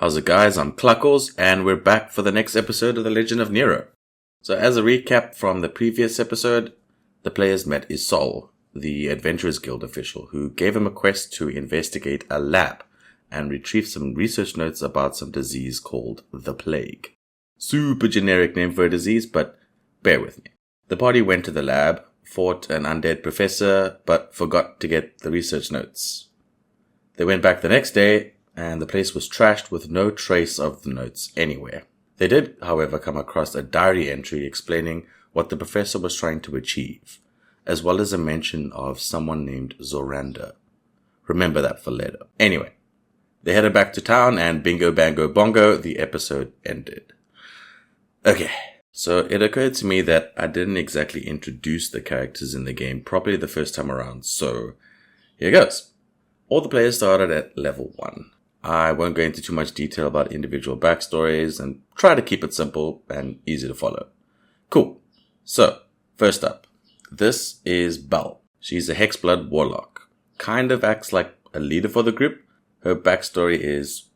How's it, guys? I'm Cluckles, and we're back for the next episode of the Legend of Niro. So as a recap from the previous episode, the players met Isol, the Adventurers Guild official, who gave him a quest to investigate a lab and retrieve some research notes about some disease called the Plague. Super generic name for a disease, but bear with me. The party went to the lab, fought an undead professor, but forgot to get the research notes. They went back the next day, and the place was trashed with no trace of the notes anywhere. They did, however, come across a diary entry explaining what the professor was trying to achieve, as well as a mention of someone named Zoranda. Remember that for later. Anyway, they headed back to town, and bingo, bango, bongo, the episode ended. Okay, so it occurred to me that I didn't exactly introduce the characters in the game properly the first time around, so here goes. All the players started at level 1. I won't go into too much detail about individual backstories and try to keep it simple and easy to follow. Cool. So, first up, this is Belle. She's a Hexblood warlock. Kind of acts like a leader for the group. Her backstory is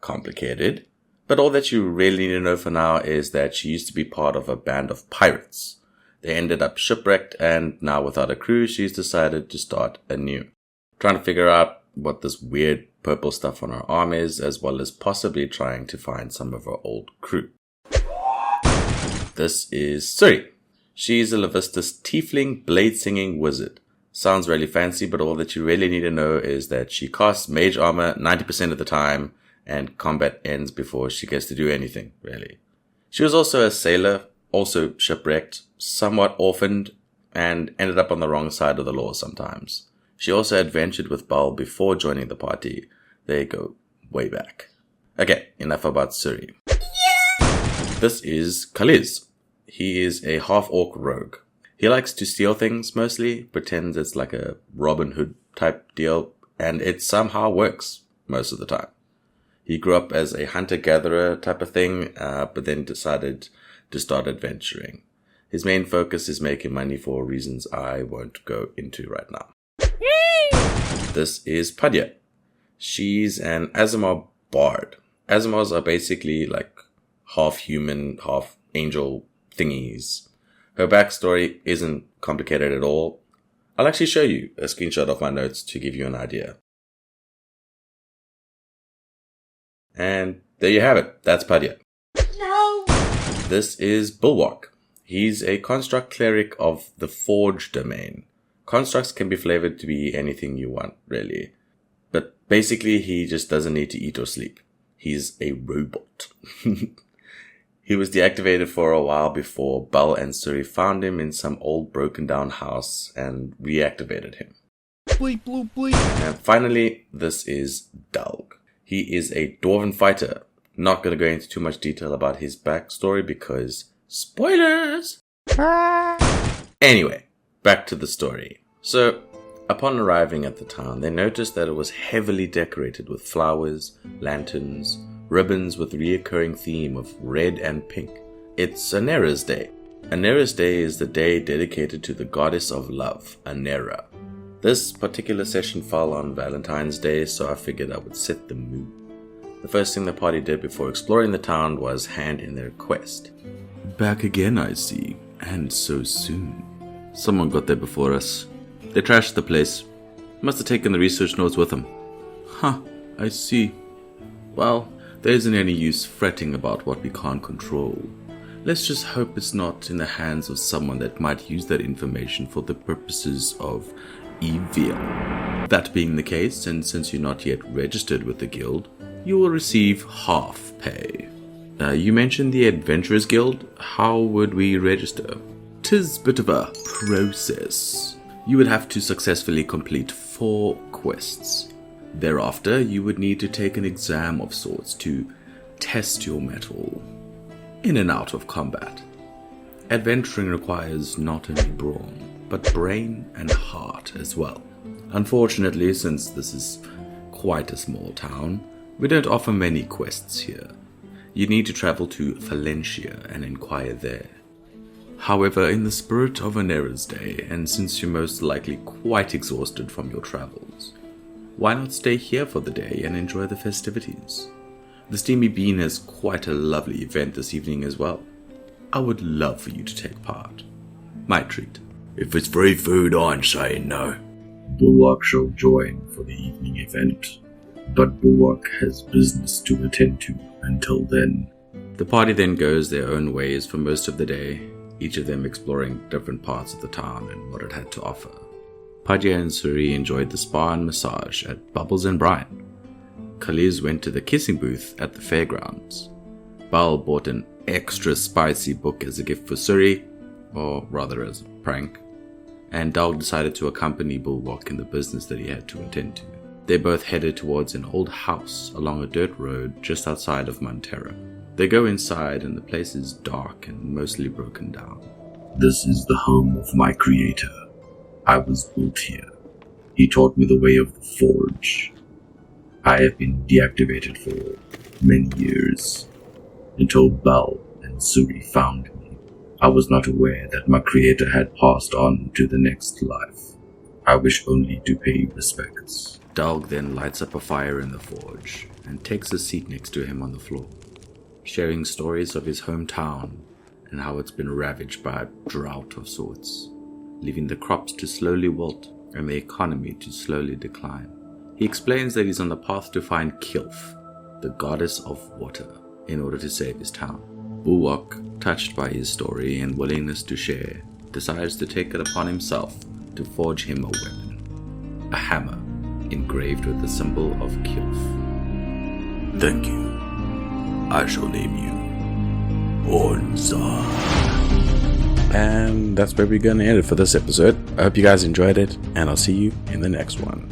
complicated, but all that you really need to know for now is that she used to be part of a band of pirates. They ended up shipwrecked, and now without a crew, she's decided to start anew. Trying to figure out what this weird purple stuff on her arm is, as well as possibly trying to find some of her old crew. This is Suri. She's a Levistus tiefling blade-singing wizard. Sounds really fancy, but all that you really need to know is that she casts mage armor 90% of the time, and combat ends before she gets to do anything, really. She was also a sailor, also shipwrecked, somewhat orphaned, and ended up on the wrong side of the law sometimes. She also adventured with Bal before joining the party. They go way back. Okay, enough about Suri. Yeah! This is Khaliz. He is a half-orc rogue. He likes to steal things mostly, pretends it's like a Robin Hood type deal, and it somehow works most of the time. He grew up as a hunter-gatherer type of thing, but then decided to start adventuring. His main focus is making money for reasons I won't go into right now. This is Padya. She's an Aasimar bard. Aasimars are basically like half human, half angel thingies. Her backstory isn't complicated at all. I'll actually show you a screenshot of my notes to give you an idea. And there you have it. That's Padya. No! This is Bulwark. He's a construct cleric of the Forge domain. Constructs can be flavored to be anything you want, really. But basically, he just doesn't need to eat or sleep. He's a robot. He was deactivated for a while before Bal and Suri found him in some old broken down house and reactivated him. Bleep, bloop, bleep. And finally, this is Dalg. He is a dwarven fighter. Not going to go into too much detail about his backstory because spoilers! Anyway, back to the story. So, upon arriving at the town, they noticed that it was heavily decorated with flowers, lanterns, ribbons with reoccurring theme of red and pink. It's Anera's Day. Anera's Day is the day dedicated to the goddess of love, Anera. This particular session fell on Valentine's Day, so I figured I would set the mood. The first thing the party did before exploring the town was hand in their quest. Back again, I see, and so soon. Someone got there before us. They trashed the place. Must have taken the research notes with them. Huh, I see. Well, there isn't any use fretting about what we can't control. Let's just hope it's not in the hands of someone that might use that information for the purposes of evil. That being the case, and since you're not yet registered with the guild, you will receive half pay. You mentioned the Adventurers Guild. How would we register? 'Tis a bit of a process. You would have to successfully complete 4 quests. Thereafter, you would need to take an exam of sorts to test your mettle in and out of combat. Adventuring requires not only brawn, but brain and heart as well. Unfortunately, since this is quite a small town, we don't offer many quests here. You need to travel to Valencia and inquire there. However, in the spirit of Anera's Day, and since you're most likely quite exhausted from your travels, why not stay here for the day and enjoy the festivities? The Steamy Bean has quite a lovely event this evening as well. I would love for you to take part. My treat. If it's free food, I'm saying no. Bulwark shall join for the evening event, but Bulwark has business to attend to until then. The party then goes their own ways for most of the day, each of them exploring different parts of the town and what it had to offer. Padya and Suri enjoyed the spa and massage at Bubbles and Brian. Khaliz went to the kissing booth at the fairgrounds. Bal bought an extra spicy book as a gift for Suri, or rather as a prank, and Dog decided to accompany Bulwark in the business that he had to attend to. They both headed towards an old house along a dirt road just outside of Montero. They go inside and the place is dark and mostly broken down. This is the home of my creator. I was built here. He taught me the way of the forge. I have been deactivated for many years, until Bal and Suri found me. I was not aware that my creator had passed on to the next life. I wish only to pay respects. Dalg then lights up a fire in the forge and takes a seat next to him on the floor, sharing stories of his hometown and how it's been ravaged by a drought of sorts, leaving the crops to slowly wilt and the economy to slowly decline. He explains that he's on the path to find Kilf, the goddess of water, in order to save his town. Bulwark, touched by his story and willingness to share, decides to take it upon himself to forge him a weapon, a hammer engraved with the symbol of Kilf. Thank you. I shall name you Ornzar. And that's where we're going to end it for this episode. I hope you guys enjoyed it, and I'll see you in the next one.